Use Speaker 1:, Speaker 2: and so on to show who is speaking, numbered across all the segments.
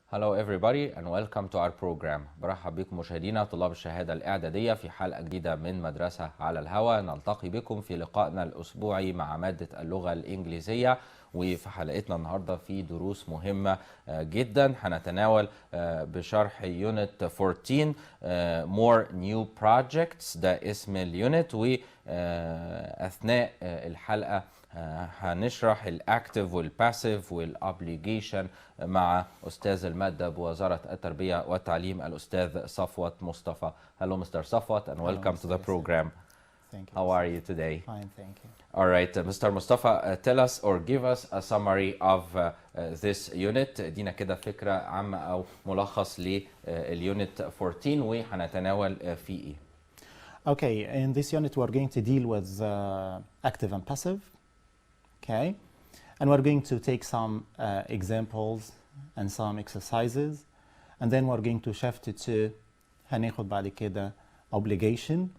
Speaker 1: Hello everybody and welcome to our program. برحب بكم مشاهدينا طلاب الشهادة الإعدادية في حلقة جديدة من مدرسة على الهواء. نلتقي بكم في لقائنا الأسبوعي مع مادة اللغة الإنجليزية، وفي حلقتنا النهاردة في دروس مهمة جدا. هنتناول بشرح يونت 14 More New Projects، ده اسم اليونت، وأثناء الحلقة هنشرح الأكتيف والباسيف والأوبليجيشن مع أستاذ المادة بوزارة التربية والتعليم الأستاذ صفوت مصطفى. Hello Mr. Safwat and welcome to the program.
Speaker 2: Thank you.
Speaker 1: How are you today?
Speaker 2: Fine, thank you.
Speaker 1: All right, Mr. Mustafa, tell us or give us a summary of this unit. ادينا كده فكرة عامة أو ملخص لليونت 14 وهنتناول فيه إيه.
Speaker 2: Okay, in this unit we're going to deal with active and passive. Okay, and we're going to take some examples and some exercises, and then we're going to shift it to هناخد بعد كده obligation.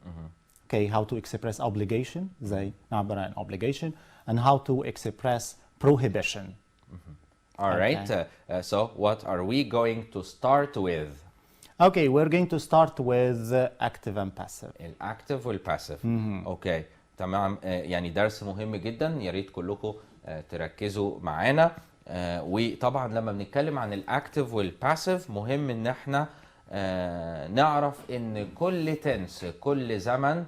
Speaker 2: Okay, how to express obligation, زي نعبر عن obligation, and how to express prohibition.
Speaker 1: All right, so what are we going to start with?
Speaker 2: Okay, we're going to start with active and passive.
Speaker 1: الأكتيف والباسيف. أوكي تمام. يعني درس مهم جدا، يا ريت كلكم تركزوا معانا. وطبعا لما بنتكلم عن الأكتيف والباسيف مهم إن احنا نعرف إن كل تنس، كل زمن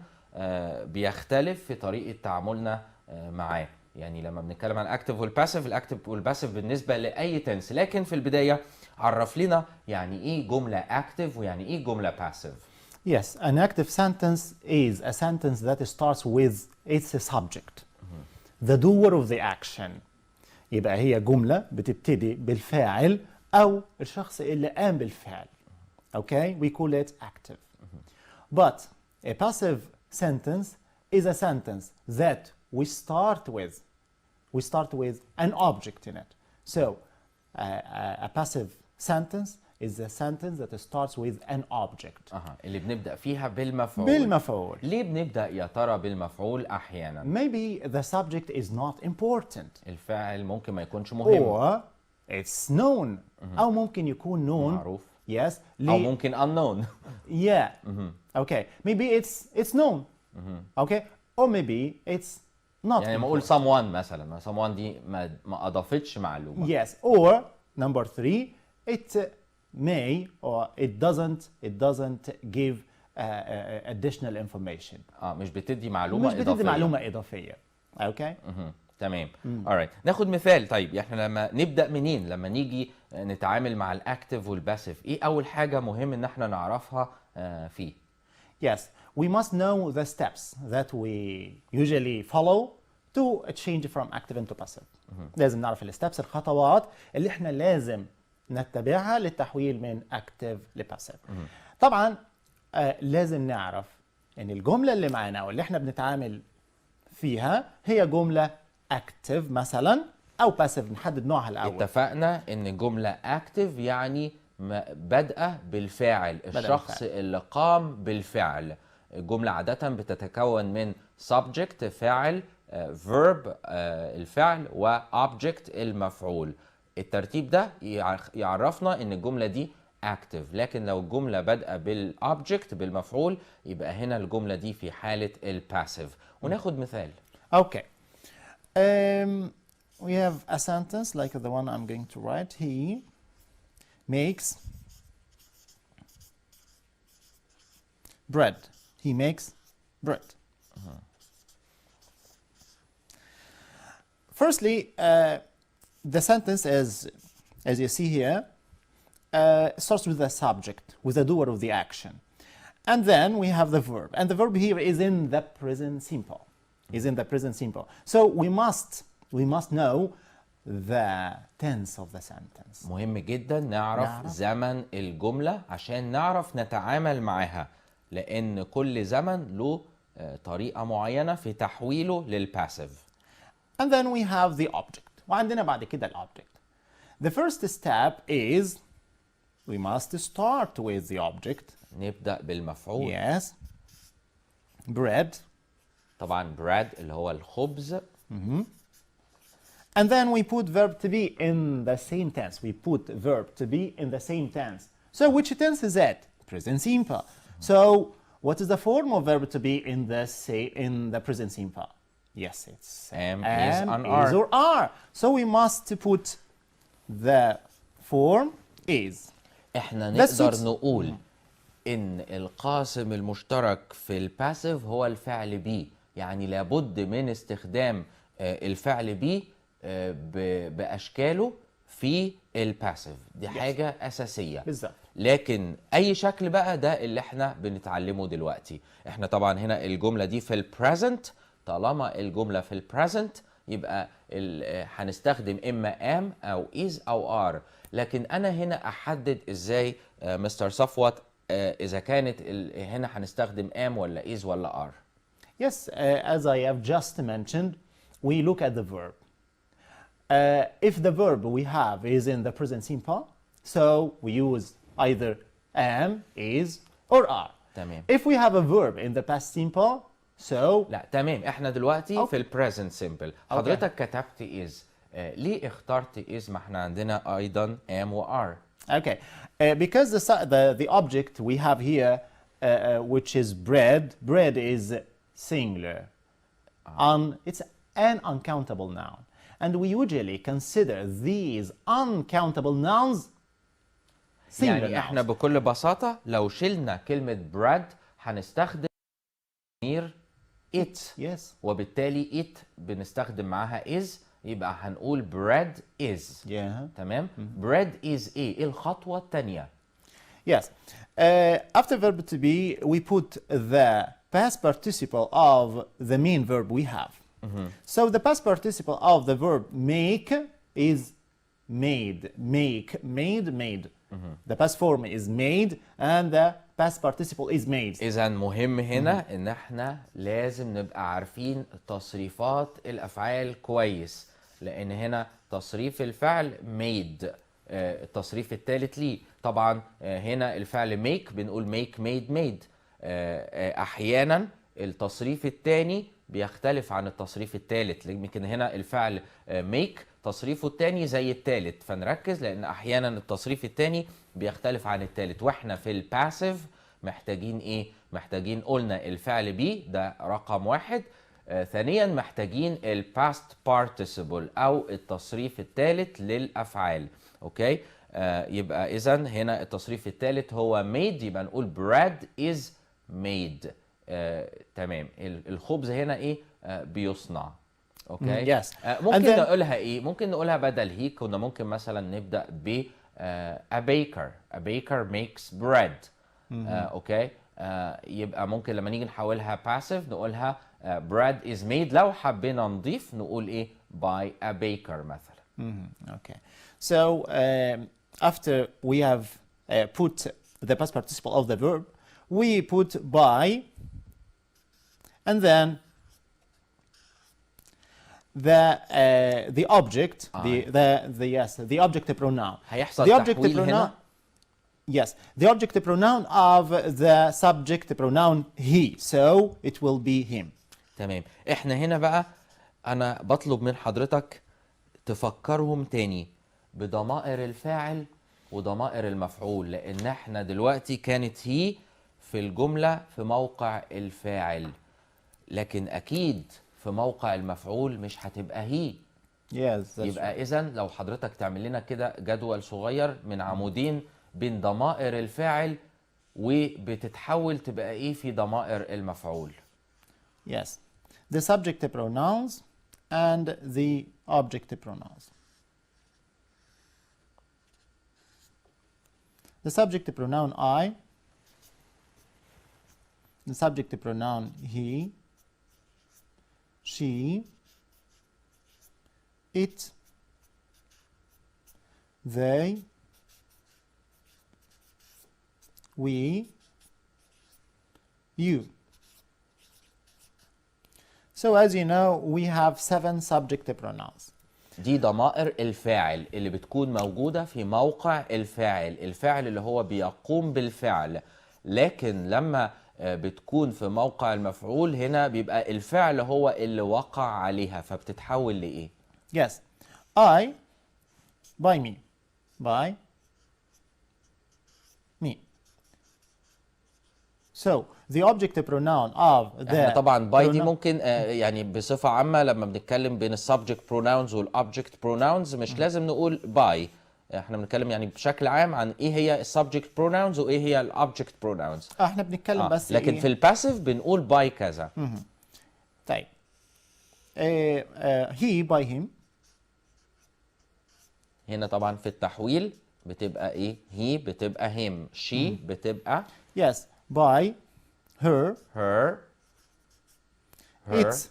Speaker 1: بيختلف في طريقة تعاملنا معاه. يعني لما بنتكلم عن الأكتيف والباسيف، الأكتيف والباسيف بالنسبة لأي تنس، لكن في البداية عرف لنا يعني إيه جملة أكتيف ويعني إيه جملة باسيف.
Speaker 2: Yes, an active sentence is a sentence that starts with its subject, the doer of the action. يبقى هي جملة بتبتدي بالفاعل أو الشخص اللي قام بالفعل. Okay, we call it active. But a passive sentence is a sentence that we start with an object in it. So a passive sentence is a sentence that starts with an object.
Speaker 1: اللي بنبدأ فيها بالمفعول.
Speaker 2: بالمفعول.
Speaker 1: ليه بنبدأ يا ترى بالمفعول أحيانا؟
Speaker 2: Maybe the subject is not important.
Speaker 1: الفاعل ممكن ما يكونش مهم.
Speaker 2: Or it's known. أو ممكن يكون known.
Speaker 1: معروف.
Speaker 2: Yes.
Speaker 1: أو ممكن unknown.
Speaker 2: Yeah. Okay. Maybe it's known. Okay. Or maybe it's not.
Speaker 1: يعني ما أقول someone مثلا، someone دي ما أضافتش معلومة.
Speaker 2: Yes. Or number 3, it may or it doesn't give additional information.
Speaker 1: مش بتدي معلومة إضافية.
Speaker 2: مش بتدي معلومة إضافية. Okay.
Speaker 1: تمام. alright. ناخد مثال. طيب احنا لما نبدأ منين؟ لما نيجي نتعامل مع الأكتيف والباسيف، إيه أول حاجة مهم إن احنا نعرفها فيه؟
Speaker 2: Yes, we must know the steps that we usually follow to change from active into passive. لازم نعرف الستبس، الخطوات اللي احنا لازم نتبعها للتحويل من active لباسيف. طبعا لازم نعرف ان الجملة اللي معانا او اللي احنا بنتعامل فيها هي جملة active مثلا او passive، نحدد نوعها الاول.
Speaker 1: اتفقنا ان الجملة active يعني بادئة بالفاعل، الشخص اللي قام بالفعل. الجملة عادة بتتكون من subject فاعل، verb الفعل، و object المفعول. الترتيب ده يعرفنا ان الجملة دي active، لكن لو الجملة بادئة بالobject بالمفعول يبقى هنا الجملة دي في حالة الباسيف. وناخد مثال.
Speaker 2: Okay. We have a sentence like the one I'm going to write. He makes bread. He makes bread. Firstly, the sentence as you see here, starts with the subject, with the doer of the action. And then we have the verb. And the verb here is in the present simple. So we must know the tense of the sentence.
Speaker 1: مهم جدا نعرف زمن الجملة عشان نعرف نتعامل معها، لأن كل زمن له طريقة معينة في تحويله للباسيف.
Speaker 2: And then we have the object. وعندنا بعد كده الobject. The first step is we must start with the object.
Speaker 1: نبدأ بالمفعول.
Speaker 2: Yes. Bread.
Speaker 1: طبعا bread اللي هو الخبز.
Speaker 2: And then we put verb to be in the same tense. We put verb to be in the same tense. So which tense is that? Present simple. So what is the form of verb to be in the present simple? Yes, it's
Speaker 1: Am,
Speaker 2: is,
Speaker 1: and are.
Speaker 2: or are. So we must put the form is.
Speaker 1: احنا
Speaker 2: That
Speaker 1: نقدر
Speaker 2: suits-
Speaker 1: نقول ان القاسم المشترك في الباسيف هو الفعل بي، يعني لابد من استخدام الفعل بي باشكاله في الباسيف، دي حاجه اساسيه.
Speaker 2: بالظبط.
Speaker 1: لكن اي شكل بقى ده اللي احنا بنتعلمه دلوقتي. احنا طبعا هنا الجمله دي في البريزنت، طالما الجمله في البريزنت يبقى هنستخدم اما ام او از او ار. لكن انا هنا احدد ازاي مستر صفوت اذا كانت هنا هنستخدم ام ولا از ولا ار؟
Speaker 2: Yes, as I have just mentioned, we look at the verb. If the verb we have is in the present simple, so we use either am, is, or are.
Speaker 1: تمام.
Speaker 2: If we have a verb in the past simple, so
Speaker 1: لا تمام، احنا دلوقتي في البريزنت سيمبل. حضرتك كتبت از، ليه اخترت از؟ ما احنا عندنا ايضا am و are.
Speaker 2: okay, because the object we have here, which is bread is singular, it's an uncountable noun, and we usually consider these uncountable nouns singular
Speaker 1: يعني احنا
Speaker 2: nouns.
Speaker 1: بكل بساطة لو شلنا كلمة bread هنستخدم ضمير it.
Speaker 2: Yes.
Speaker 1: وبالتالي it بنستخدم معاها is، يبقى هنقول bread is.
Speaker 2: Yeah.
Speaker 1: تمام؟ bread is ايه الخطوة الثانية؟
Speaker 2: Yes. After verb to be, we put the past participle of the main verb we have. So the past participle of the verb make is made. Make, made. The past form is made and the past participle is made.
Speaker 1: إذا مهم هنا إن إحنا لازم نبقى عارفين تصريفات الأفعال كويس، لأن هنا تصريف الفعل made، التصريف الثالث ليه. طبعا هنا الفعل make بنقول make made made. أحيانا التصريف الثاني بيختلف عن التصريف الثالث، يمكن هنا الفعل make تصريفه الثاني زي الثالث، فنركز لأن أحيانا التصريف الثاني بيختلف عن الثالث. واحنا في الباسيف محتاجين ايه؟ محتاجين قلنا الفعل بي ده رقم واحد، ثانيا محتاجين الباست participle او التصريف الثالث للافعال. اوكي، يبقى اذا هنا التصريف الثالث هو made، يبقى نقول bread is made. تمام، الخبز هنا ايه؟ بيصنع. اوكي.
Speaker 2: Yes.
Speaker 1: ممكن نقولها ايه؟ ممكن نقولها بدل هي كنا ممكن مثلا نبدا ب a baker makes bread. اوكي. يبقى ممكن لما نيجي نحولها passive نقولها bread is made. لو حبينا نضيف نقول ايه؟ by a baker مثلا.
Speaker 2: Okay. So after we have put the past participle of the verb, we put by, and then the object, the object pronoun.
Speaker 1: هيحصل
Speaker 2: The object
Speaker 1: تحويل
Speaker 2: pronoun.
Speaker 1: هنا.
Speaker 2: Yes, the object pronoun of the subject pronoun he, so it will be him.
Speaker 1: تمام، احنا هنا بقى انا بطلب من حضرتك تفكرهم تاني بضمائر الفاعل وضمائر المفعول، لان احنا دلوقتي كانت هي في الجملة في موقع الفاعل، لكن اكيد في موقع المفعول مش هتبقى هي.
Speaker 2: Yes, that's
Speaker 1: يبقى اذا لو حضرتك تعمل لنا كده جدول صغير من عمودين بين ضمائر الفاعل وبتتحول تبقى ايه في ضمائر المفعول.
Speaker 2: Yes, the subject pronouns and the object pronouns. The subject pronoun I, the subject pronoun he, she, it, they, we, you. So as you know, we have 7 subject pronouns.
Speaker 1: دي ضمائر الفاعل اللي بتكون موجودة في موقع الفاعل، الفاعل اللي هو بيقوم بالفعل، لكن لما بتكون في موقع المفعول هنا بيبقى الفعل هو اللي وقع عليها، فبتتحول لإيه؟
Speaker 2: Yes. I by me. By me. So the object pronoun of the
Speaker 1: احنا طبعا باي دي
Speaker 2: pronoun-
Speaker 1: ممكن يعني بصفة عامة لما بنتكلم بين السبجكت بروناونز والobject بروناونز مش لازم نقول باي. احنا بنتكلم يعني بشكل عام عن ايه هي السبجكت بروناونز وايه هي الobject بروناونز.
Speaker 2: احنا بنتكلم بس
Speaker 1: لكن
Speaker 2: ايه.
Speaker 1: في الباسيف بنقول باي كذا.
Speaker 2: طيب he by him.
Speaker 1: هنا طبعا في التحويل بتبقى ايه؟ هي بتبقى him، she بتبقى
Speaker 2: Yes, by her.
Speaker 1: her.
Speaker 2: It.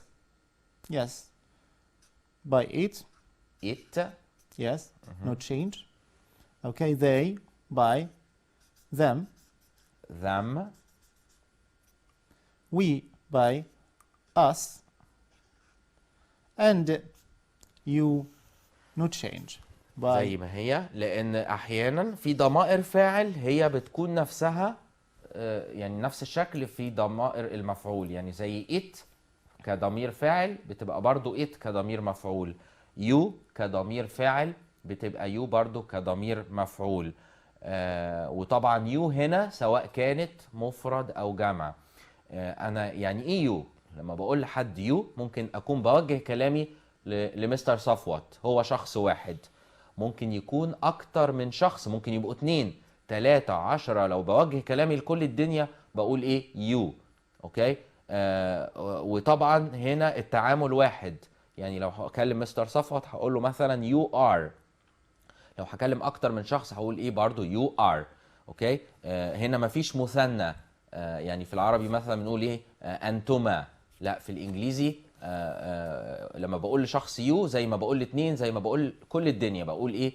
Speaker 2: Yes, by it.
Speaker 1: it.
Speaker 2: Yes, no change. Okay, they by them.
Speaker 1: them.
Speaker 2: We by us. And you, no change.
Speaker 1: زي ما هي، لان احيانا في ضمائر فاعل هي بتكون نفسها يعني نفس الشكل في ضمائر المفعول، يعني زي it كضمير فاعل بتبقى برضو it كضمير مفعول، you كضمير فاعل بتبقى you برضو كضمير مفعول. وطبعا you هنا سواء كانت مفرد او جمع. انا يعني ايه you؟ لما بقول لحد you ممكن اكون بوجه كلامي لمستر صفوت، هو شخص واحد. ممكن يكون اكتر من شخص، ممكن يبقوا 2 3 10. لو بوجه كلامي لكل الدنيا بقول ايه؟ you. اوكي. وطبعا هنا التعامل واحد، يعني لو هكلم مستر صفوت هقول له مثلا you are. لو هكلم اكتر من شخص هقول ايه برضو you are. اوكي. هنا مفيش مثنى. يعني في العربي مثلا بنقول ايه؟ انتما. لا، في الانجليزي لما بقول لشخص يو زي ما بقول لاتنين، زي ما بقول كل الدنيا، بقول ايه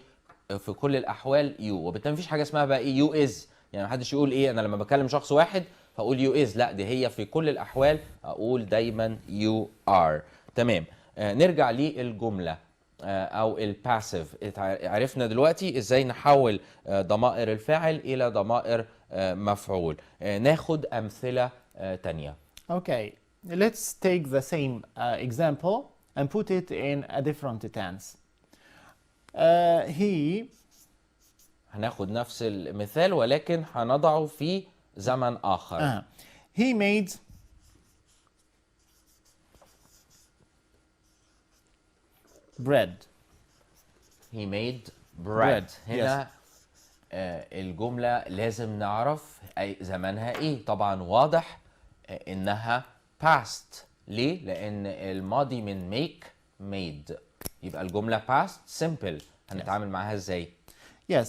Speaker 1: في كل الاحوال يو. وبالتالي مفيش حاجه اسمها بقى ايه يو از، يعني محدش يقول ايه انا لما بكلم شخص واحد فاقول يو از. لا، دي هي في كل الاحوال اقول دايما يو ار. تمام. نرجع للجمله او الباسيف. عرفنا دلوقتي ازاي نحول ضمائر الفاعل الى ضمائر مفعول. ناخد امثله تانية.
Speaker 2: Okay, let's take the same example and put it in a different tense. He
Speaker 1: هناخد نفس المثال ولكن هنضعه في زمن آخر.
Speaker 2: he made bread.
Speaker 1: He made bread. هنا
Speaker 2: Yes.
Speaker 1: الجملة لازم نعرف أي زمانها إيه. طبعا واضح إنها past. ليه؟ لأن الماضي من make made، يبقى الجملة past simple. هنتعامل معاها إزاي؟
Speaker 2: Yes,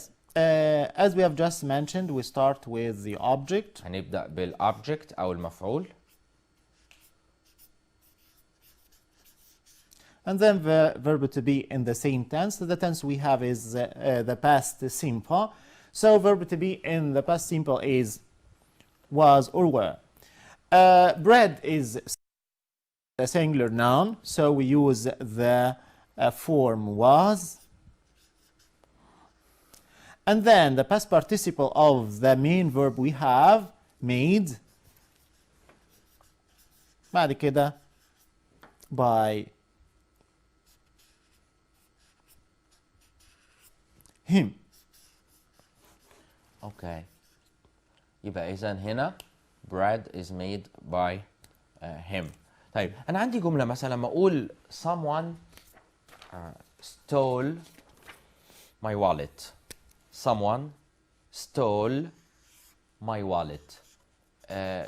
Speaker 2: as we have just mentioned, we start with the object.
Speaker 1: هنبدأ بالobject أو المفعول.
Speaker 2: And then the verb to be in the same tense. The tense we have is the past simple. So verb to be in the past simple is was or were. Bread is a singular noun, so we use the form was. And then the past participle of the main verb we have made. بعد كده by him.
Speaker 1: اوكي. يبقى اذا هنا bread is made by him. طيب انا عندي جمله مثلا لما اقول someone stole my wallet. someone stole my wallet.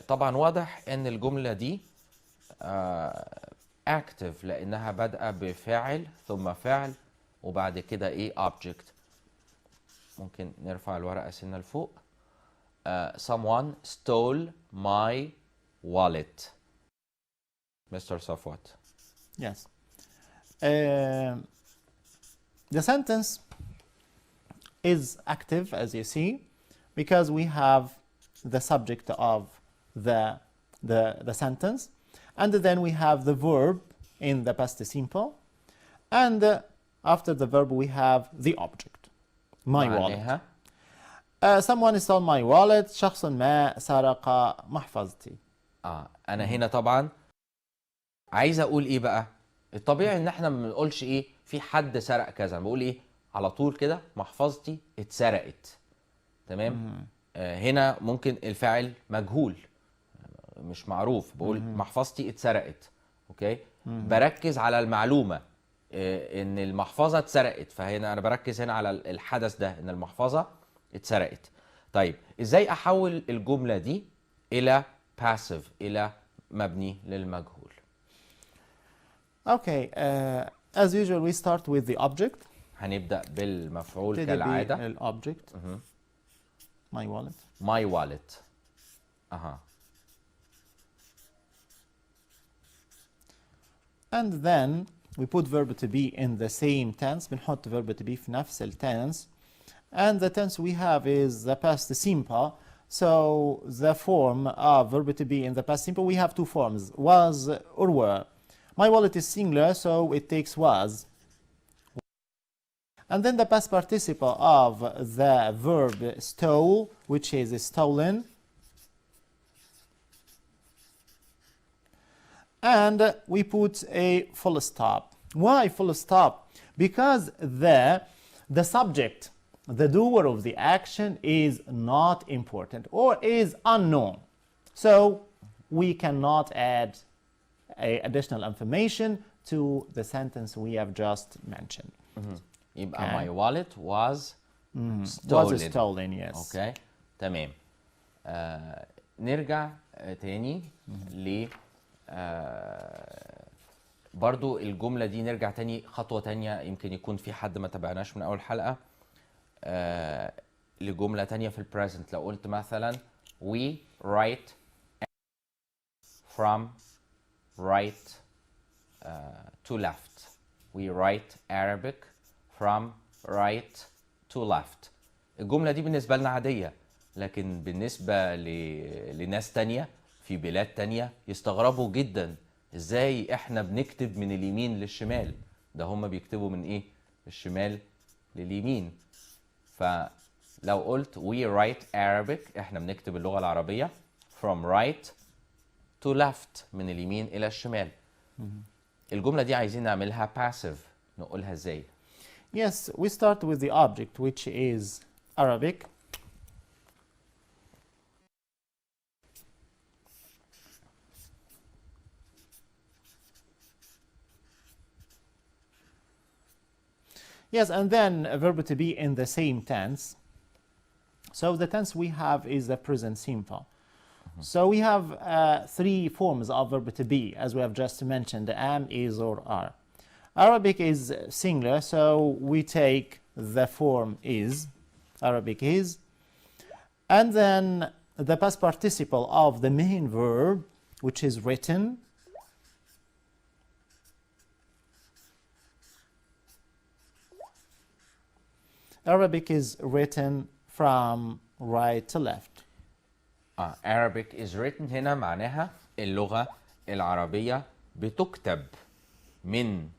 Speaker 1: طبعا واضح ان الجمله دي active لانها بادئه بفاعل ثم فعل وبعد كده ايه object. ممكن نرفع الورقة سنة لفوق. someone stole my wallet. Mr. Safwat.
Speaker 2: Yes. The sentence is active, as you see, because we have the subject of the sentence, and then we have the verb in the past simple, and after the verb we have the object. My wallet. Someone stole my wallet. شخص ما سرق محفظتي.
Speaker 1: انا هنا طبعا عايز اقول ايه بقى؟ الطبيعي ان احنا ما بنقولش ايه في حد سرق كذا، بقول ايه على طول كده؟ محفظتي اتسرقت. تمام. هنا ممكن الفاعل مجهول مش معروف، بقول محفظتي اتسرقت. اوكي. بركز على المعلومه ان المحفظه اتسرقت، فهنا انا بركز هنا على الحدث ده ان المحفظه اتسرقت. طيب ازاي احول الجمله دي الى passive، الى مبني للمجهول؟
Speaker 2: Okay, as usual we start with the object.
Speaker 1: هنبدا بالمفعول
Speaker 2: ابتدي
Speaker 1: كالعاده.
Speaker 2: بالobject. My wallet.
Speaker 1: my wallet. اها.
Speaker 2: And then we put verb to be in the same tense. بنحط verb to be في نفس التنس. And the tense we have is the past simple. So the form of verb to be in the past simple, we have two forms, was or were. My wallet is singular, so it takes was. And then the past participle of the verb stole, which is stolen. And we put a full stop. Why full stop? Because the subject, the doer of the action, is not important or is unknown. So we cannot add additional information to the sentence we have just mentioned.
Speaker 1: يبقى my wallet was
Speaker 2: Was
Speaker 1: stolen.
Speaker 2: stolen, yes.
Speaker 1: اوكي تمام. نرجع تاني ل برضو الجملة دي، نرجع تاني خطوة تانية، يمكن يكون في حد ما تابعناش من أول حلقة. لجملة تانية في البريزنت، لو قلت مثلا we write from right to left. we write Arabic from right to left. الجملة دي بالنسبة لنا عادية، لكن بالنسبة لناس تانية في بلاد تانية يستغربوا جدا ازاي احنا بنكتب من اليمين للشمال، ده هم بيكتبوا من ايه؟ الشمال لليمين. فلو قلت we write Arabic، احنا بنكتب اللغة العربية from right to left، من اليمين الى الشمال. الجملة دي عايزين نعملها passive، نقولها ازاي؟
Speaker 2: Yes, we start with the object, which is Arabic. Yes, and then a verb to be in the same tense. So the tense we have is the present simple. So we have three forms of verb to be, as we have just mentioned: am, is, or are. Arabic is singular, so we take the form is, Arabic is, and then the past participle of the main verb, which is written. Arabic is written from right to left.
Speaker 1: Arabic is written هنا معناها اللغة العربية بتكتب من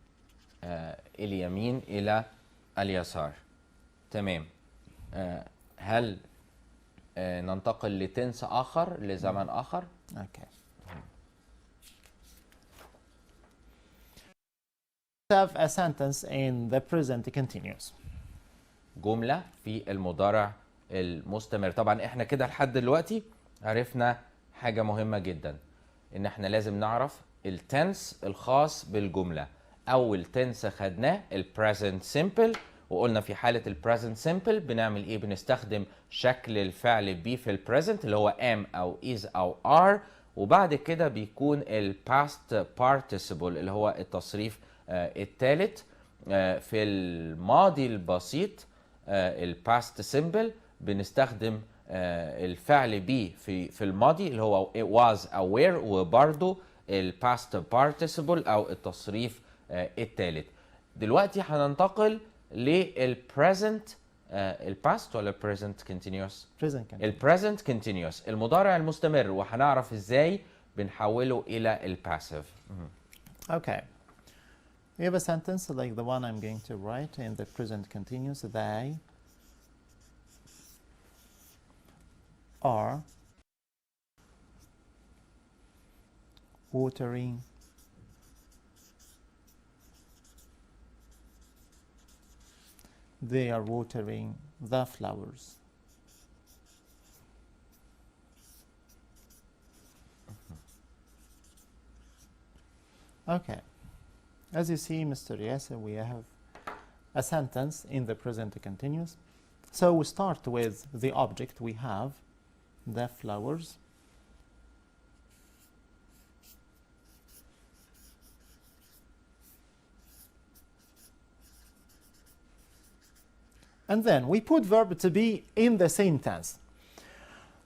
Speaker 1: اليمين إلى اليسار. تمام. هل ننتقل لتنس آخر، لزمن آخر؟
Speaker 2: Okay. Have a sentence in the present continuous.
Speaker 1: جملة في المضارع المستمر. طبعا احنا كده لحد دلوقتي عرفنا حاجة مهمة جدا، ان احنا لازم نعرف التنس الخاص بالجملة. اول تنس خدناه البريزنت سيمبل، وقلنا في حالة البريزنت سيمبل بنعمل ايه؟ بنستخدم شكل الفعل بي في البريزنت اللي هو am او is او are، وبعد كده بيكون الباست participle اللي هو التصريف الثالث. في الماضي البسيط الباست سيمبل بنستخدم الفعل بي في الماضي اللي هو was او were، وبرده الباست participle او التصريف الثالث. دلوقتي هننتقل للبريزنت، الباست ولا البريزنت كونتينيوس؟ البريزنت كونتينيوس، المضارع المستمر، وهنعرف ازاي بنحوله الى الباسيف.
Speaker 2: Okay. We have a sentence like the one I'm going to write in the present continuous. They are watering They are watering the flowers. Okay. As you see, Mr. Yasser, we have a sentence in the present continuous. So we start with the object. We have the flowers. And then we put verb to be in the same tense.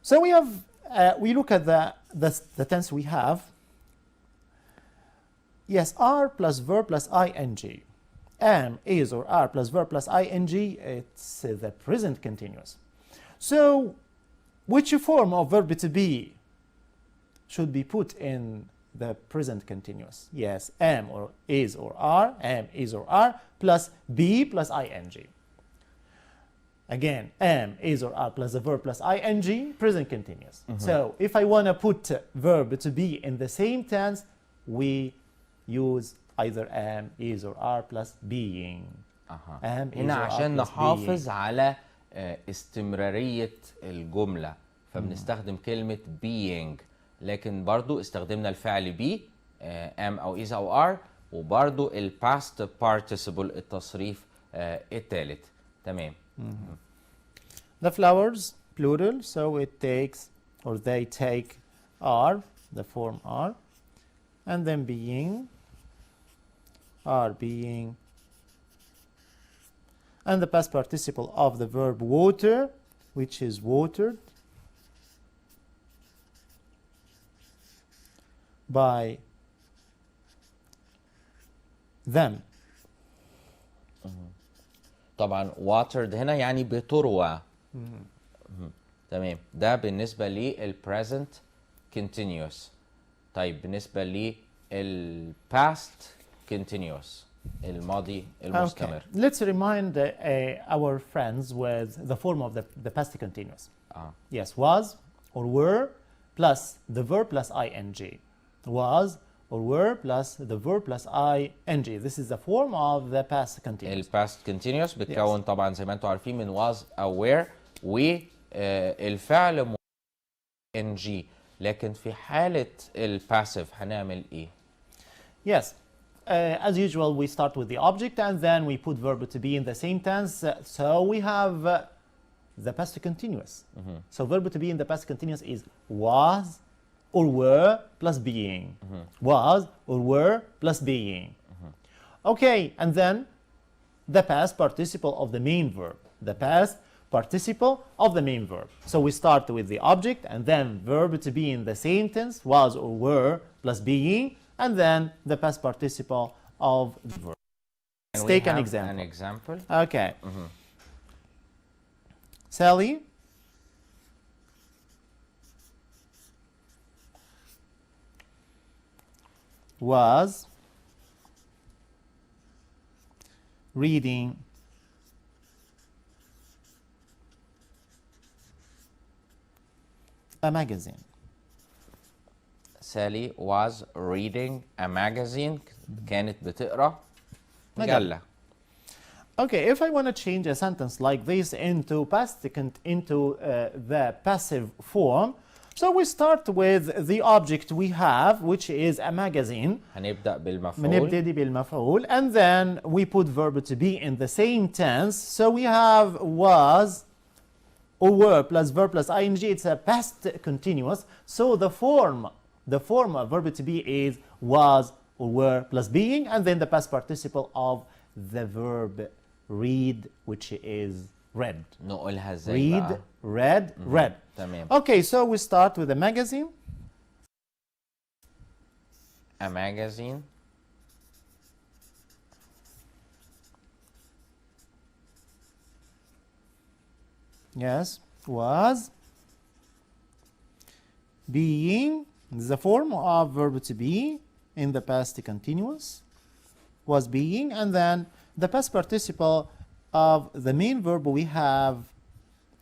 Speaker 2: So we have, we look at the tense we have. Yes, are plus verb plus ing. Am, is, or are plus verb plus ing, it's the present continuous. So which form of verb to be should be put in the present continuous? Yes, am or is or are, am, is or are, plus be plus ing. Again, am, is or are plus the verb plus ing, present continuous. So if I want to put verb to be in the same tense, we use either am, is or are plus being. am, is
Speaker 1: هنا
Speaker 2: or are
Speaker 1: عشان
Speaker 2: plus
Speaker 1: نحافظ
Speaker 2: being.
Speaker 1: على استمرارية الجملة فبنستخدم كلمة being، لكن برضو استخدمنا الفعل be am أو is أو are، وبرضو ال past participle التصريف الثالث. تمام.
Speaker 2: The flowers, plural, so it takes, or they take, are, the form are, and then being, are being, and the past participle of the verb water, which is watered, by them.
Speaker 1: طبعا watered هنا يعني بتروى. تمام. ده بالنسبة لل present continuous. طيب بالنسبة لل past continuous الماضي المستمر.
Speaker 2: Okay. Let's remind our friends with the form of the past continuous. Yes, was or were plus the verb plus ing. Was or were plus the verb plus ing. This is the form of the past continuous.
Speaker 1: ال past continuous بتكون طبعا زي ما انتم عارفين من was aware والفعل ing، لكن في حالة ال passive هنعمل ايه؟
Speaker 2: Yes. As usual, we start with the object and then we put verb to be in the same tense. So we have the past continuous. So verb to be in the past continuous is was or were plus being. Was or were plus being. Okay, and then the past participle of the main verb. The past participle of the main verb. So we start with the object and then verb to be in the same tense, was or were plus being, and then the past participle of the verb. Let's take an example. Okay. Sally was reading a magazine.
Speaker 1: Sally was reading a magazine. كانت بتقرأ مجلة.
Speaker 2: Okay, if I want to change a sentence like this into the passive form, so we start with the object we have, which is a magazine.
Speaker 1: هنبدأ بالمفعول.
Speaker 2: بنبتدي بالمفعول, and then we put verb to be in the same tense. So we have was or were plus verb plus ing. It's a past continuous. So the form of verb to be is was or were plus being, and then the past participle of the verb read, which is read.
Speaker 1: نقولها ازاي
Speaker 2: Read,
Speaker 1: بقى؟
Speaker 2: read, read.
Speaker 1: تمام.
Speaker 2: Okay, so we start with the magazine.
Speaker 1: A magazine.
Speaker 2: Yes, was being, the form of verb to be in the past continuous, was being, and then the past participle of the main verb we have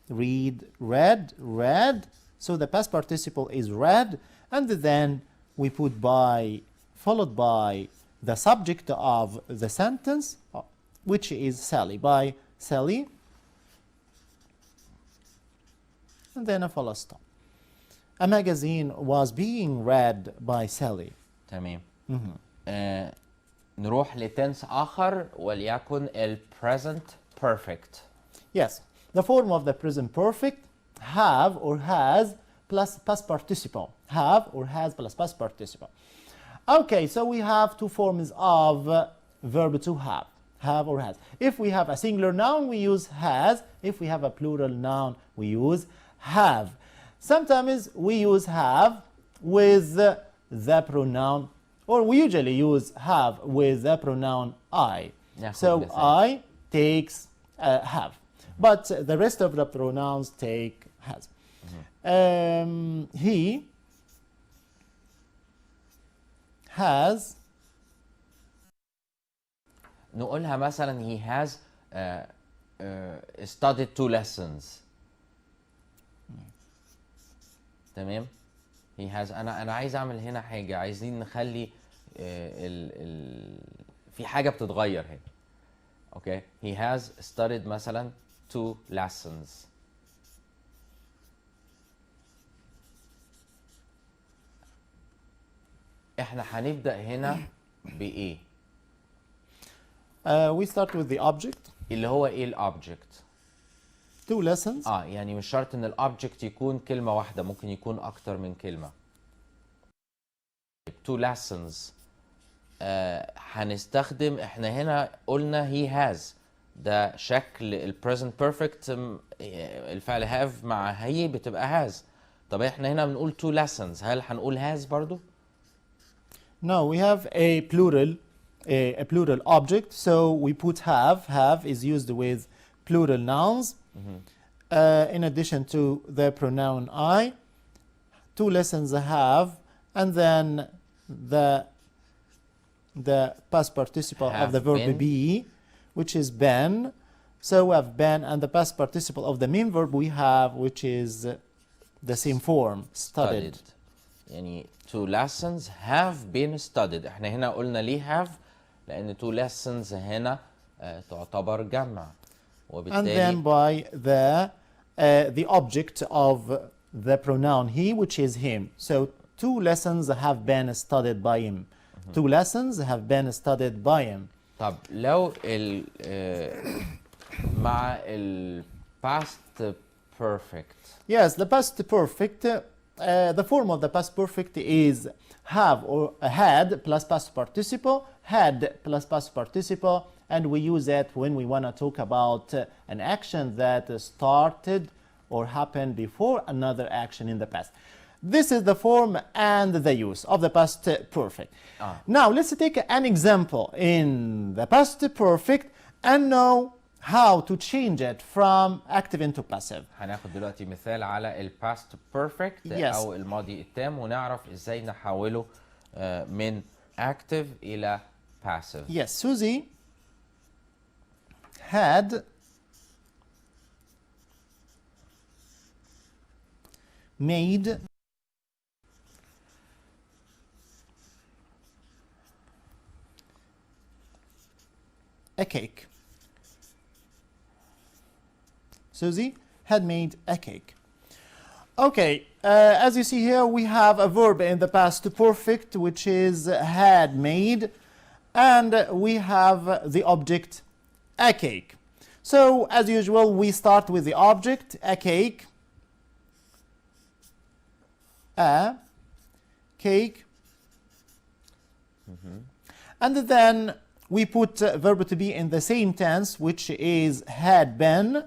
Speaker 2: read, read, read. So the past participle is read, and then we put by, followed by the subject of the sentence, which is Sally, by Sally, and then a full stop. A magazine was being read by Sally.
Speaker 1: تمام. نروح لتنس آخر وليكن ال present perfect.
Speaker 2: Yes, the form of the present perfect have or has plus past participle. Have or has plus past participle. Okay, so we have two forms of verb to have. Have or has. If we have a singular noun, we use has. If we have a plural noun, we use have. Sometimes we use have with the pronoun, or we usually use have with the pronoun I. So I takes have, but the rest of the pronouns take has. He has.
Speaker 1: نقولها مثلا he has studied 2 lessons. تمام. he has انا عايز اعمل هنا حاجه، عايزين نخلي في حاجه بتتغير هنا. اوكي he has studied مثلا 2 lessons. احنا هنبدا هنا بايه؟
Speaker 2: We start with the object.
Speaker 1: اللي هو ايه الاوبجكت؟
Speaker 2: 2 lessons.
Speaker 1: يعني مش شرط ان الاوبجكت يكون كلمه واحده، ممكن يكون اكتر من كلمه. 2 lessons. هنستخدم، احنا هنا قلنا he has، ده شكل ال present perfect. الفعل have مع هي بتبقى has. طب احنا هنا بنقول 2 lessons، هل هنقول has برضو؟
Speaker 2: No, we have a plural object, so we put have. Have is used with plural nouns. In addition to the pronoun I. 2 lessons have, and then the past participle of the verb be, which is been. So we have been, and the past participle of the main verb we have, which is the same form, studied.
Speaker 1: يعني 2 lessons have been studied. احنا هنا قلنا ليه have لأن 2 lessons هنا تعتبر جمع، وبالتالي
Speaker 2: and then by the object of the pronoun he, which is him. So 2 lessons have been studied by him. 2 lessons have been studied by him.
Speaker 1: طب لو مع ال past perfect.
Speaker 2: Yes, the past perfect. The form of the past perfect is have or had plus past participle, had plus past participle, and we use it when we want to talk about an action that started or happened before another action in the past. This is the form and the use of the past perfect. Now let's take an example in the past perfect and know how to change it from active into passive.
Speaker 1: هناخد دلوقتي مثال على ال past perfect
Speaker 2: Yes.
Speaker 1: أو الماضي التام، ونعرف إزاي نحوله من active إلى passive.
Speaker 2: Yes, Susie had made a cake. Susie had made a cake. Okay, as you see here, we have a verb in the past perfect, which is had made, and we have the object a cake. So, as usual, we start with the object, a cake, a cake, and then we put verb to be in the same tense, which is had been.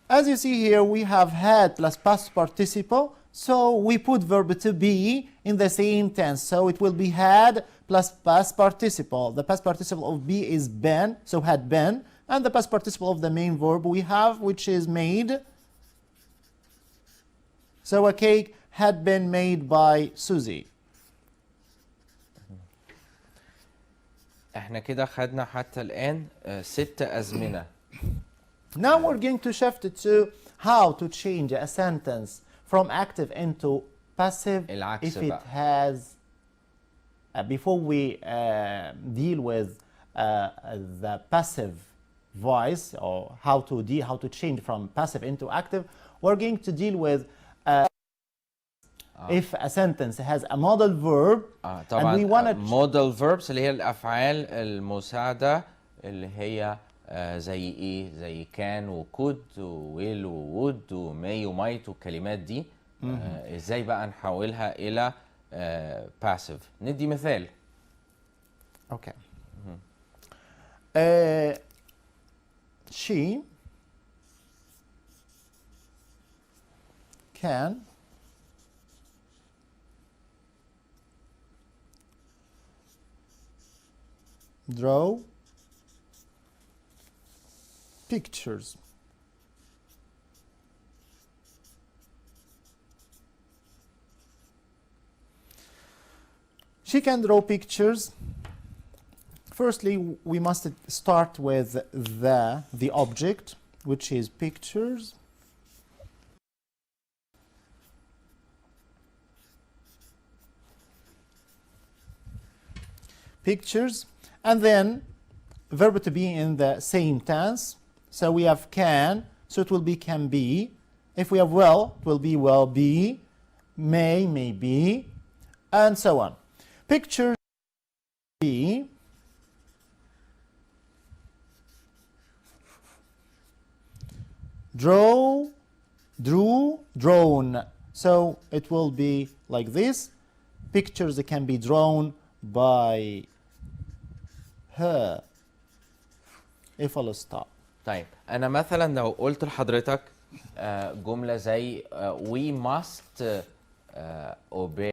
Speaker 2: As you see here, we have had plus past participle, so we put verb to be in the same tense. So it will be had plus past participle. The past participle of be is been, so had been, and the past participle of the main verb we have, which is made. So a cake had been made by Susie.
Speaker 1: احنا كده خدنا حتى الآن 6 أزمنة.
Speaker 2: Now we're going to shift to how to change a sentence from active into passive
Speaker 1: العكس
Speaker 2: if it
Speaker 1: بقى.
Speaker 2: has before we deal with the passive voice, or how to change from passive into active, we're going to deal with if a sentence has a modal verb and we want to
Speaker 1: modal verbs اللي هي الافعال المساعده اللي هي زي ايه، زي كان وكود وويل وود وماي ومايت والكلمات دي. ازاي بقى نحولها الى باسيف؟ ندي مثال.
Speaker 2: اوكي. she can draw pictures. She can draw pictures. Firstly, we must start with the object, which is pictures. Pictures, and then verb to be in the same tense. So we have can, so it will be can be. If we have will, it will be will be, may be, and so on. Pictures be draw, drew, drawn. So it will be like this. Pictures that can be drawn by her. if full stop.
Speaker 1: طيب انا مثلا لو قلت لحضرتك جمله زي we must obey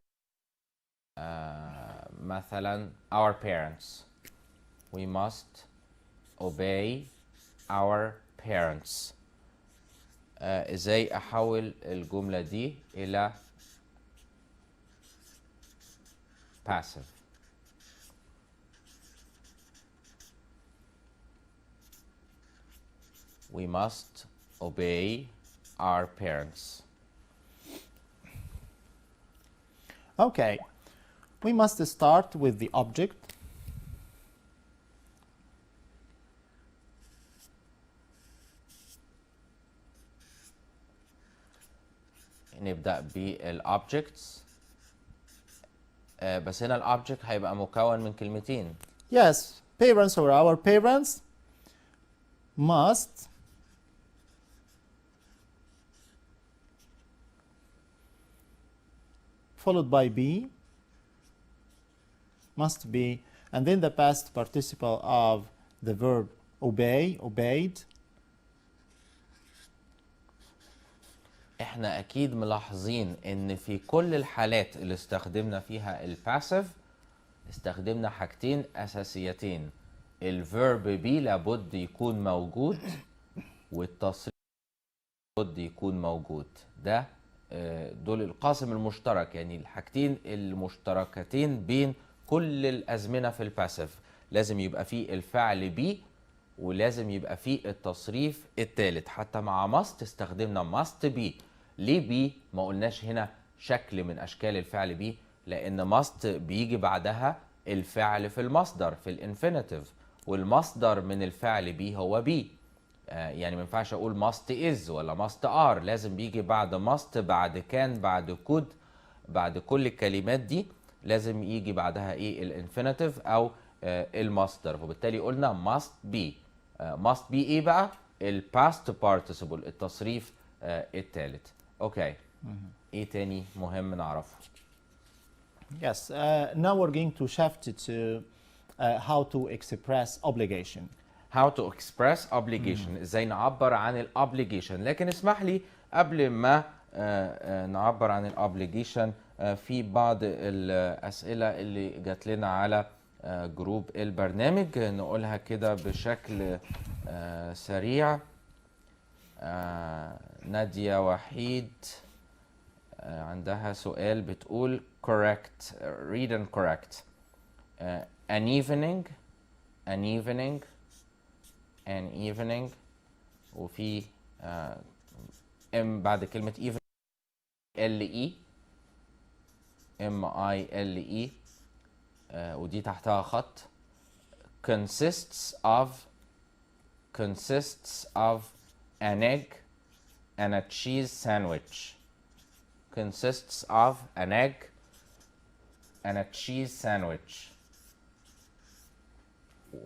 Speaker 1: مثلا our parents. We must obey our parents. ازاي احول الجمله دي الى passive؟ We must obey our parents.
Speaker 2: Okay, we must start with the object.
Speaker 1: نبدأ بالobjects. بس هنا الobject هيبقى مكون من كلمتين.
Speaker 2: Yes, parents or our parents must followed by be, must be, and then the past participle of the verb obey, obeyed.
Speaker 1: احنا اكيد ملاحظين ان في كل الحالات اللي استخدمنا فيها الباسيف استخدمنا حاجتين اساسيتين. الفيرب بي لابد يكون موجود والتصريف لابد يكون موجود. ده دول القاسم المشترك، يعني الحاجتين المشتركتين بين كل الازمنه في الباسيف. لازم يبقى فيه الفعل بي ولازم يبقى فيه التصريف الثالث. حتى مع ماست استخدمنا ماست بي. ليه بي؟ ما قلناش هنا شكل من اشكال الفعل بي، لان ماست بيجي بعدها الفعل في المصدر في الانفينيتيف، والمصدر من الفعل بي هو بي. يعني ما ينفعش اقول ماست از ولا ماست ار، لازم بيجي بعد ماست، بعد كان، بعد كود، بعد كل الكلمات دي لازم يجي بعدها ايه؟ الانفينيتيف او المصدر. وبالتالي قلنا ماست بي. ماست بي ايه بقى؟ الباست بارتيسيبل، التصريف الثالث. اوكي. ايه تاني مهم نعرفه؟
Speaker 2: Yes, now we're going to shift to how to express obligation.
Speaker 1: How to express obligation. ازاي نعبر عن الاوبليجيشن. لكن اسمح لي قبل ما نعبر عن الاوبليجيشن في بعض الاسئله اللي جات لنا على جروب البرنامج نقولها كده بشكل سريع. نادية وحيد عندها سؤال بتقول correct, read and correct. An evening, an evening, an evening، وفي ام بعد كلمة evening L E M I L E ودي تحتها خط. consists of an egg and a cheese sandwich. consists of an egg and a cheese sandwich.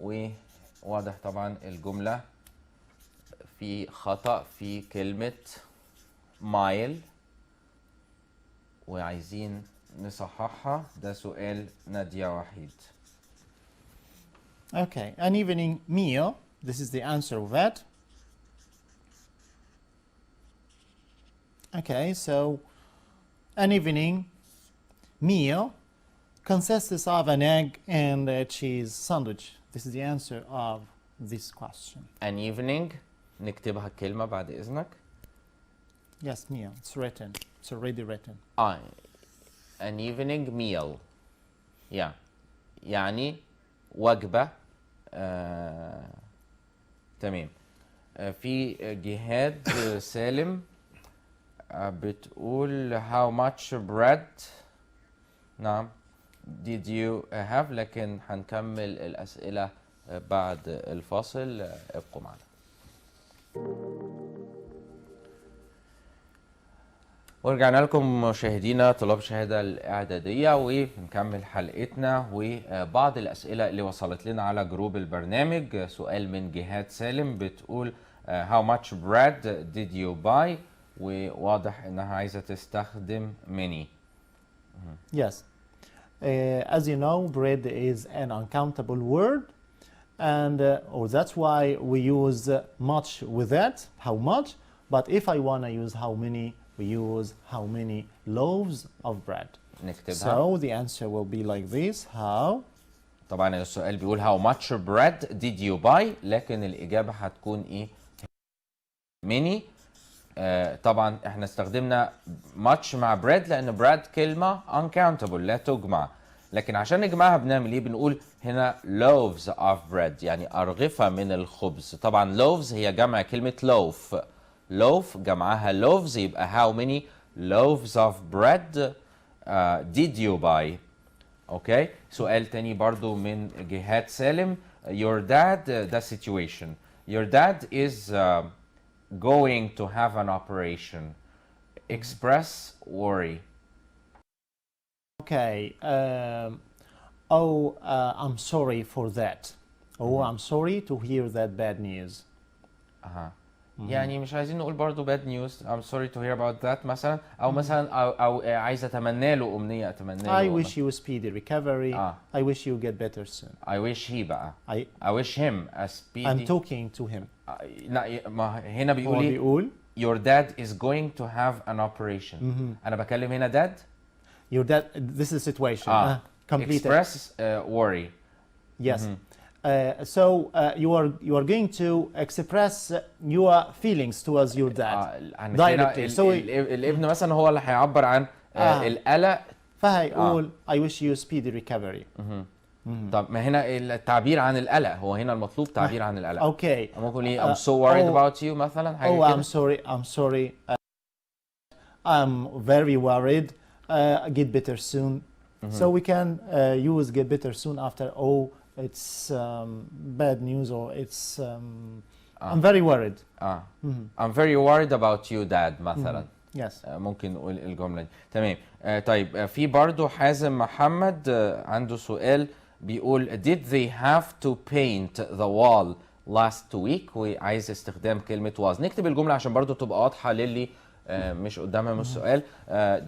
Speaker 1: وواضح طبعا الجملة في خطأ في كلمة مايل وعايزين نصححها. ده سؤال نادية وحيد.
Speaker 2: Okay, an evening meal. This is the answer of that. Okay, so an evening meal consists of an egg and a cheese sandwich. This is the answer of this question.
Speaker 1: an evening نكتبها الكلمة بعد إذنك.
Speaker 2: Yes, meal. It's written. It's already written.
Speaker 1: an evening meal. يعني وجبة. تمام. في جهاد سالم بتقول how much bread. نعم. did you have. لكن هنكمل الأسئلة بعد الفاصل. ابقوا معنا. ورجعنا لكم مشاهدينا طلاب الشهادة الإعدادية ونكمل حلقتنا وبعض الأسئلة اللي وصلت لنا على جروب البرنامج. سؤال من جهاد سالم بتقول how much bread did you buy. وواضح إنها عايزة تستخدم many.
Speaker 2: Yes. As you know, bread is an uncountable word, and that's why we use much with that, how much. But if I want to use how many, we use how many loaves of bread.
Speaker 1: نكتبها.
Speaker 2: So the answer will be like this. How?
Speaker 1: طبعا السؤال بيقول how much bread did you buy. لكن الإجابة هتكون إيه؟ many. طبعا احنا استخدمنا much مع bread لأن bread كلمة uncountable لا تجمع. لكن عشان نجمعها بنعمل ايه؟ بنقول هنا loaves of bread يعني أرغفة من الخبز. طبعا loaves هي جمع كلمة loaf. loaf جمعها loaves يبقى how many loaves of bread did you buy. اوكي. سؤال تاني برضو من جهاد سالم. your dad the situation. your dad is going to have an operation. express worry.
Speaker 2: Okay. I'm sorry for that. I'm sorry to hear that bad news.
Speaker 1: يعني مش عايزين نقول برضو bad news. I'm sorry to hear about that مثلا. أو مثلا أو عايز أتمنى له أمنية أتمنى له.
Speaker 2: I wish you a speedy recovery. I wish you get better soon.
Speaker 1: I wish he بقى. I wish him a speedy.
Speaker 2: I'm talking to him.
Speaker 1: لا ما هنا بيقول your dad is going to have an operation. أنا بكلم هنا dad.
Speaker 2: Your dad. This is a situation. Complete.
Speaker 1: Express worry.
Speaker 2: Yes. So you are going to express your feelings towards your dad directly. So
Speaker 1: الابن مثلا هو اللي هيعبر عن القلق.
Speaker 2: فهيقول I wish you speedy recovery.
Speaker 1: طب ما هنا التعبير عن القلق هو هنا المطلوب تعبير عن القلق.
Speaker 2: اوكي.
Speaker 1: ممكن ليه I'm so worried about you مثلا حاجة كده.
Speaker 2: I'm sorry. I'm very worried. Get better soon. So we can use get better soon after it's bad news or it's I'm very worried.
Speaker 1: I'm very worried about you dad مثلا.
Speaker 2: Yes.
Speaker 1: ممكن نقول الجملة دي. تمام. طيب في برضو حازم محمد عنده سؤال بيقول did they have to paint the wall last week. وعايز استخدام كلمة was. نكتب الجملة عشان برضو تبقى واضحة للي مش قدامهم السؤال.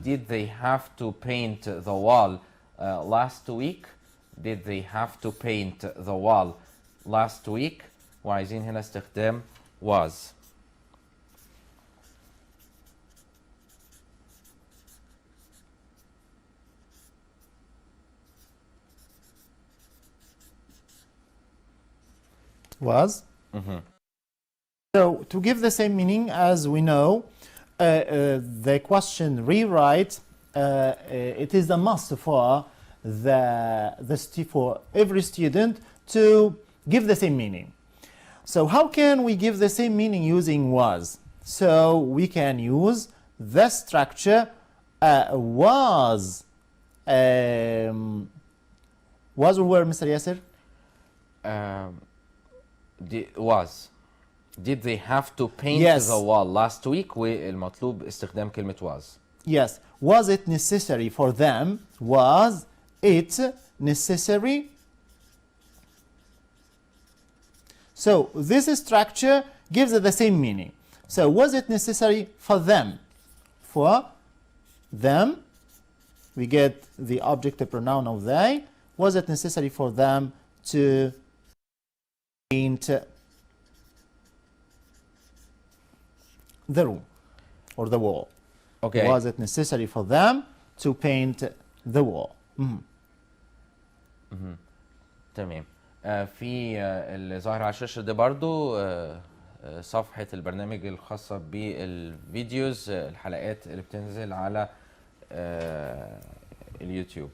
Speaker 1: did they have to paint the wall last week. did they have to paint the wall last week. وعايزين هنا استخدام was.
Speaker 2: Was. So to give the same meaning as we know, the question rewrite it is a must for for every student to give the same meaning. So how can we give the same meaning using was? So we can use the Was or were, Mr. Yasser?
Speaker 1: Was. Did they have to paint
Speaker 2: Yes.
Speaker 1: the wall last week؟ والمطلوب استخدام كلمة was.
Speaker 2: Yes. Was it necessary for them? Was it necessary? So this structure gives it the same meaning. So was it necessary for them? For them, we get the objective pronoun of they. Was it necessary for them to paint the room or the wall?
Speaker 1: Okay.
Speaker 2: Was it necessary for them to paint the wall?
Speaker 1: تمام. في اللي ظاهر على الشاشة ده برضو صفحة البرنامج الخاصة بالفيديوز، الحلقات اللي بتنزل على اليوتيوب.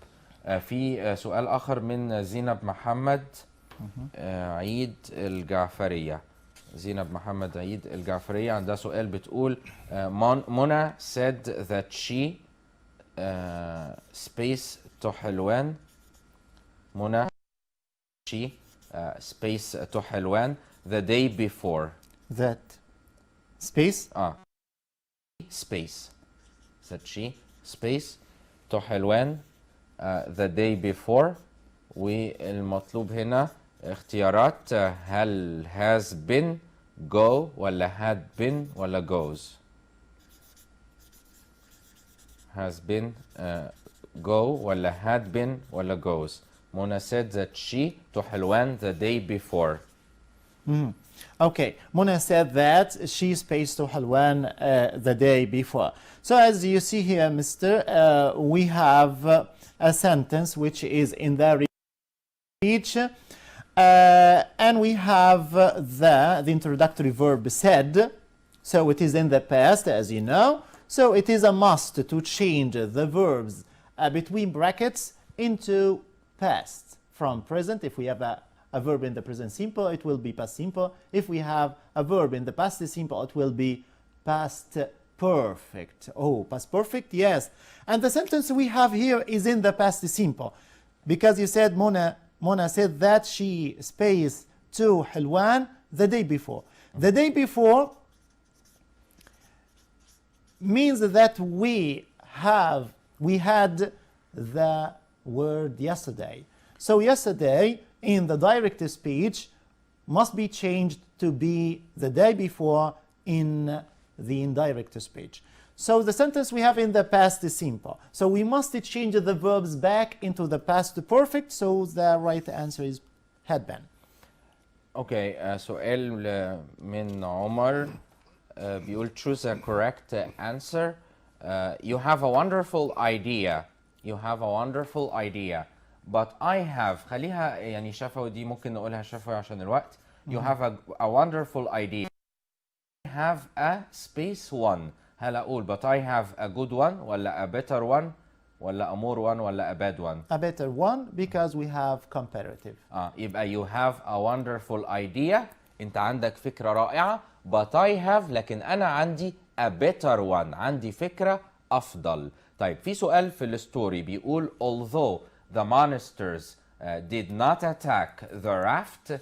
Speaker 1: في سؤال آخر من زينب محمد عيد الجعفرية. زينب محمد عيد الجعفرية عندها سؤال بتقول منى said that she space to حلوان. منى she space to حلوان the day before.
Speaker 2: That space?
Speaker 1: Space. said she space to حلوان the day before. والمطلوب هنا اختيارات هل has been go ولا had been ولا goes. has been go ولا had been ولا goes. Mona said that she to حلوان the day before.
Speaker 2: Okay, Mona said that she spaced to Halwan the day before. So as you see here, Mr., we have a sentence which is in the speech, and we have the introductory verb said, so it is in the past, as you know. So it is a must to change the verbs between brackets into past. From present, if we have a verb in the present simple, it will be past simple. If we have a verb in the past simple, it will be past perfect. Oh, past perfect, yes. And the sentence we have here is in the past simple, because you said Mona said that she spaced to Hilwan the day before. The day before means that we had the word yesterday. So yesterday in the direct speech must be changed to be the day before in the indirect speech. So the sentence we have in the past is simple. So we must change the verbs back into the past perfect. So the right answer is had been.
Speaker 1: Okay, سؤال من عمر بيقول choose the correct answer. You have a wonderful idea. You have a wonderful idea. But I have خليها يعني شفوي دي ممكن نقولها شفوي عشان الوقت. You have a wonderful idea. I have a space one. هل أقول but I have a good one ولا a better one ولا a more one ولا a bad one؟
Speaker 2: A better one because we have comparative.
Speaker 1: يبقى you have a wonderful idea. أنت عندك فكرة رائعة. But I have لكن أنا عندي a better one. عندي فكرة أفضل. طيب في سؤال في الستوري بيقول although the monsters did not attack the raft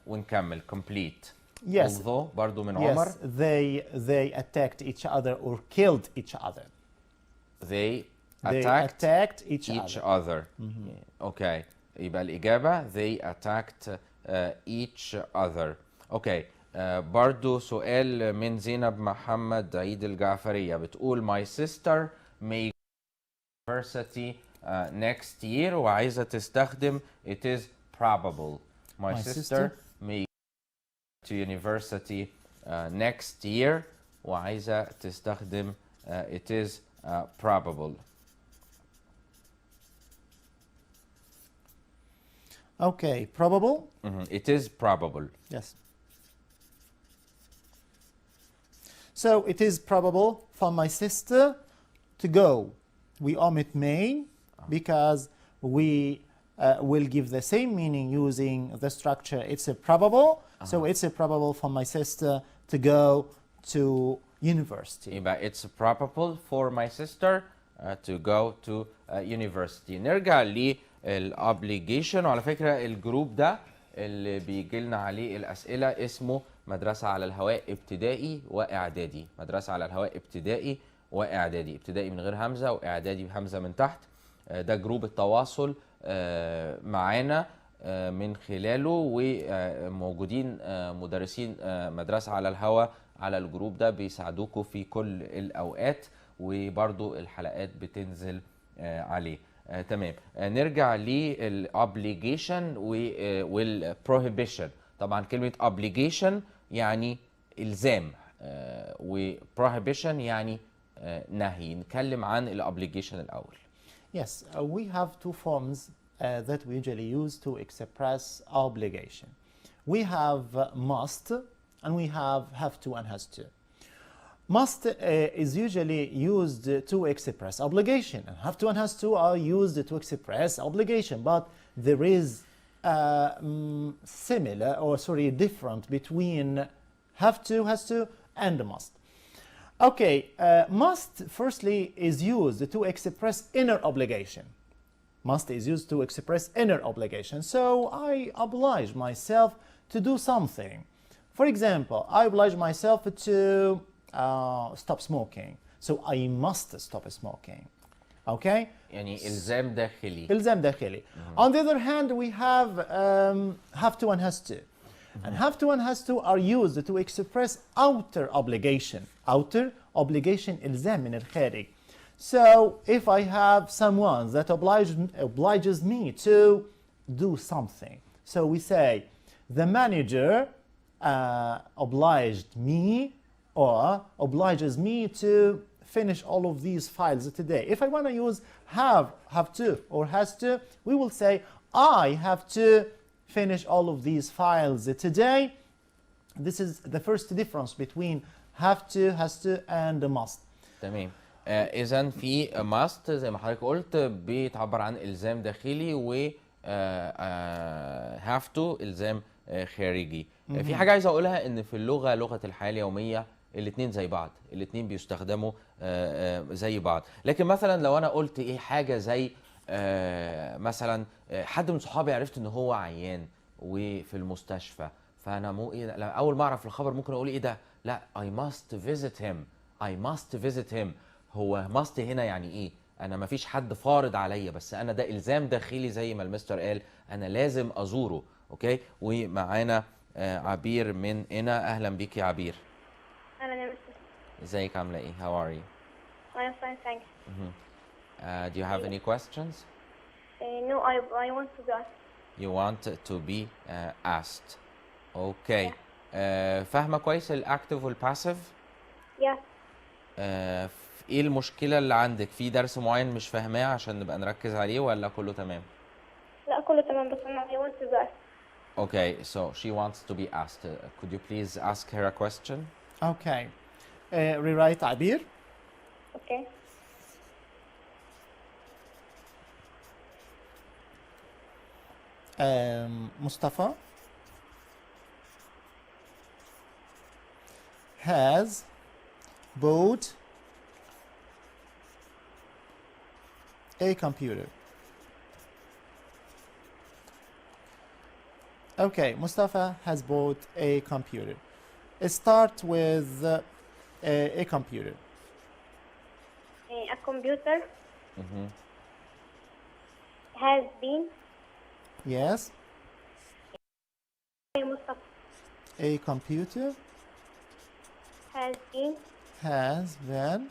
Speaker 1: ونكمل complete.
Speaker 2: Yes.
Speaker 1: Although برضو من
Speaker 2: Yes,
Speaker 1: عمر.
Speaker 2: they attacked each other or killed each other.
Speaker 1: They
Speaker 2: They
Speaker 1: attacked
Speaker 2: attacked each
Speaker 1: other. Okay. يبقى الإجابة they attacked each other. Okay. برضو سؤال من زينب محمد عيد الجعفرية بتقول my sister may go to university next year وعايزة تستخدم it is probable. My sister may go to university next year وعايزة تستخدم it is probable.
Speaker 2: Okay, probable?
Speaker 1: It is probable.
Speaker 2: Yes. So it is probable for my sister to go. We omit may because we will give the same meaning using the structure it's a probable. So it's a probable for my sister to go to university.
Speaker 1: يبقى it's probable for my sister to go to university. نرجع الابليجيشن. وعلى فكره الجروب ده اللي بيجي لنا عليه الاسئله اسمه مدرسه على الهواء ابتدائي واعدادي. مدرسه على الهواء ابتدائي واعدادي، ابتدائي من غير همزه واعدادي بهمزه من تحت. ده جروب التواصل معانا من خلاله، وموجودين مدرسين مدرسه على الهواء على الجروب ده بيساعدوكم في كل الاوقات، وبرضو الحلقات بتنزل عليه. تمام. نرجع للobligation والprohibition. طبعا كلمة obligation يعني إلزام، وprohibition يعني نهي. نتكلم عن الobligation الأول.
Speaker 2: Yes, we have two forms that we usually use to express obligation. We have must and we have to and has to. Must is usually used to express obligation, and have to and has to are used to express obligation, but there is different between have to, has to, and must. Okay, must firstly is used to express inner obligation. Must is used to express inner obligation. So I oblige myself to do something. For example, I oblige myself to stop smoking. So I must stop smoking. Okay?
Speaker 1: يعني إلزام داخلي.
Speaker 2: إلزام داخلي. On the other hand, we have to and has to. And have to and has to are used to express outer obligation. Outer obligation إلزام من الخارج. So if I have someone that obliges me to do something, so we say the manager obliged me or obliges me to finish all of these files today. If I want to use have to or has to, we will say I have to finish all of these files today. This is the first difference between have to, has to and must.
Speaker 1: تمام. إذا في must زي ما حضرتك قلت بيتعبر عن إلزام داخلي، و have to إلزام خارجي. في حاجة عايز أقولها، إن في اللغة، لغة الحياة اليومية، الاثنين زي بعض، الاثنين بيستخدموا زي بعض. لكن مثلا لو أنا قلت إيه حاجة زي مثلا حد من صحابي عرفت إن هو عيان وفي المستشفى، فأنا مو إيه ده، أول ما أعرف الخبر ممكن أقول إيه ده؟ لا I must visit him. I must visit him. هو must هنا يعني إيه؟ أنا مفيش حد فارض عليا، بس أنا ده إلزام داخلي زي ما المستر قال، أنا لازم أزوره. أوكي؟ ومعانا عبير من هنا. أهلا بيك يا عبير.
Speaker 3: أهلا يا مستر.
Speaker 1: ازيك عاملة إيه؟ How are you?
Speaker 3: I'm fine, thanks.
Speaker 1: Do you have any questions?
Speaker 3: No, I want to go.
Speaker 1: You want to be asked. Okay. فاهمة كويس الأكتف والباسيف؟
Speaker 3: Yeah.
Speaker 1: إيه المشكلة اللي عندك؟ في درس معين مش فاهماه عشان نبقى نركز عليه، ولا كله تمام؟
Speaker 3: لا كله تمام، بس أنا I want to go.
Speaker 1: Okay, so she wants to be asked. Could you please ask her a question?
Speaker 2: Okay. Rewrite عبير.
Speaker 3: Okay.
Speaker 2: Mustafa has bought a computer. Okay, Mustafa has bought a computer. Start with a computer.
Speaker 3: A computer has been.
Speaker 2: Yes.
Speaker 3: Mustafa
Speaker 2: A computer
Speaker 3: has been.
Speaker 2: Has been.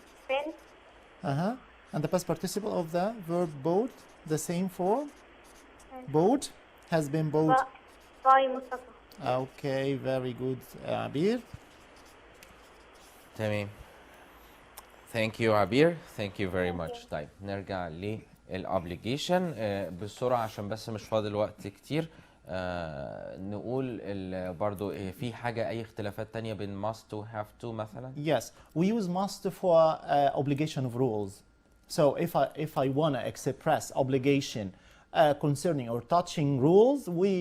Speaker 2: And the past participle of the verb bought, the same form. Bought has been bought.
Speaker 3: By Mustafa.
Speaker 2: Okay, very good, Abir.
Speaker 1: تمام. Thank you عبير. Thank you very much. طيب نرجع للobligation بسرعة عشان بس مش فاضل وقت كتير. نقول برضو في حاجة أي اختلافات تانية بين must و have to مثلا؟
Speaker 2: Yes, we use must for obligation of rules. So if I want to express obligation concerning or touching rules, we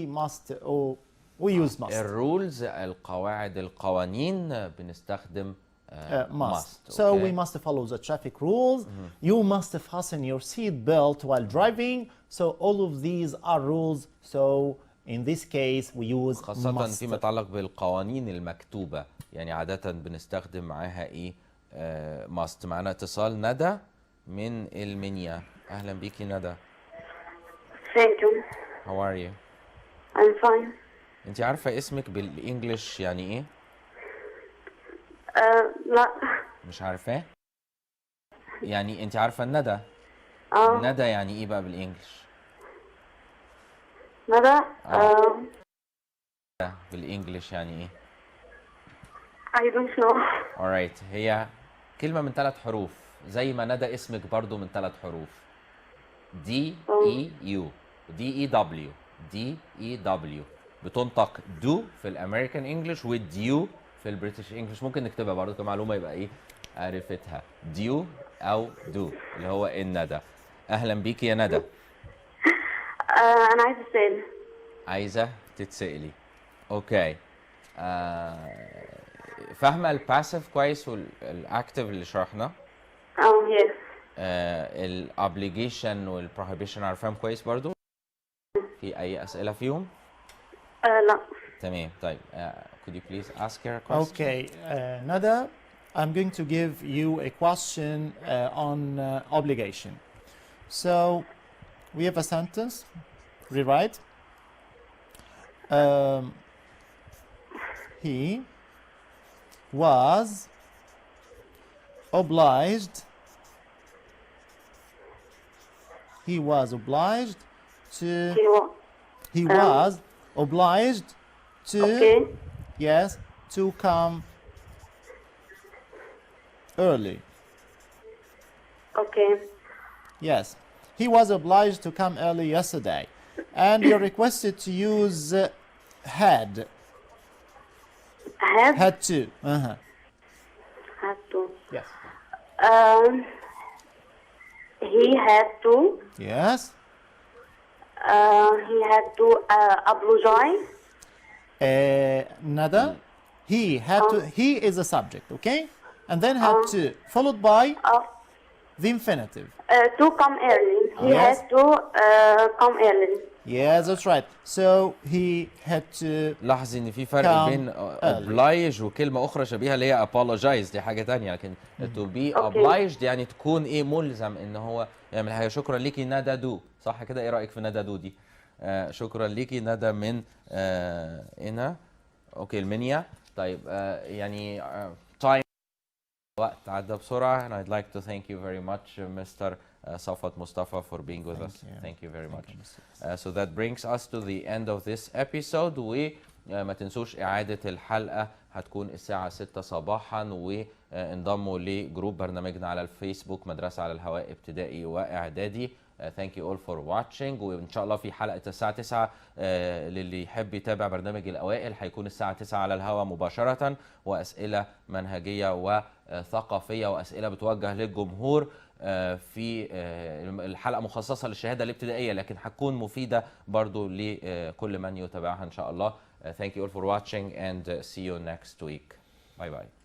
Speaker 2: use must.
Speaker 1: الرولز القواعد القوانين بنستخدم must.
Speaker 2: So we must follow the traffic rules. You must fasten your seat belt while driving. So all of these are rules. So in this case we use
Speaker 1: خاصة
Speaker 2: must.
Speaker 1: فيما يتعلق بالقوانين المكتوبة، يعني عادة بنستخدم معاها ايه؟ must. معانا اتصال ندى من المنيا. اهلا بيكي ندى.
Speaker 3: Thank you.
Speaker 1: How are you?
Speaker 3: I'm fine.
Speaker 1: انت عارفة اسمك بالانجلش يعني ايه؟
Speaker 3: لا.
Speaker 1: مش عارفاه؟ يعني انت عارفة الندى؟ ندى يعني ايه بقى بالانجلش؟
Speaker 3: ندى.
Speaker 1: بالانجلش يعني ايه؟
Speaker 3: I don't know.
Speaker 1: alright، هي كلمة من 3 حروف، زي ما ندى اسمك برضو من 3 حروف. D E U D E W D E W. بتنطق دو في الامريكان انجلش وديو في البريتش انجلش. ممكن نكتبها برضو كمعلومة يبقى ايه عرفتها، ديو او دو اللي هو الندى. اهلا بيكي يا ندى.
Speaker 3: أنا عايزة أسأل.
Speaker 1: عايزة تتسألي. اوكي. فاهمة الباسيف كويس والاكتف اللي شرحنا؟
Speaker 3: yes.
Speaker 1: الاوبليجيشن والبروهيبيشن عارفاهم كويس برضو؟ في اي اسئلة فيهم؟
Speaker 3: لا.
Speaker 1: تمام. طيب could you please ask her a question?
Speaker 2: Okay, Nada, I'm going to give you a question on obligation. So we have a sentence, rewrite. He was obliged. He was obliged to. He was obliged to.
Speaker 3: Okay.
Speaker 2: Yes, to come early.
Speaker 3: Okay.
Speaker 2: Yes, he was obliged to come early yesterday, and you're requested to use had. Had to.
Speaker 3: Had to.
Speaker 2: Yes.
Speaker 3: He had to.
Speaker 2: Yes.
Speaker 3: He had to apologize.
Speaker 2: Nada. He had to. He is a subject, okay, and then had to followed by the infinitive.
Speaker 3: To come early. He
Speaker 2: Yes.
Speaker 3: had to come early.
Speaker 2: Yes, that's right. So he had to.
Speaker 1: لاحظي ان في فرق
Speaker 2: Come
Speaker 1: بين
Speaker 2: early.
Speaker 1: oblige وكلمة اخرى شبيهة اللي هي apologize، دي حاجة تانية. لكن to be obliged يعني تكون ايه ملزم ان هو يعمل حاجة. شكرا ليكي ندى دو، صح كده؟ ايه رأيك في ندى دو دي؟ شكرا ليكي ندى من هنا. اوكي المنيا. طيب يعني time وقت عدى بسرعة and I'd like to thank you very much Mr. Safat Mustafa for being with us. Thank you very much. So that brings us to the end of this episode. وما تنسوش إعادة الحلقة هتكون الساعة 6 صباحا، وانضموا لجروب برنامجنا على الفيسبوك مدرسة على الهواء ابتدائي وإعدادي. Thank you all for watching. وإن شاء الله في حلقة الساعة 9 للي يحب يتابع برنامج الأوائل هيكون الساعة 9 على الهواء مباشرة، وأسئلة منهجية وثقافية وأسئلة بتوجه للجمهور. في الحلقة مخصصة للشهادة الابتدائية، لكن هتكون مفيدة برضو لكل من يتابعها إن شاء الله. Thank you all for watching and see you next week. Bye bye.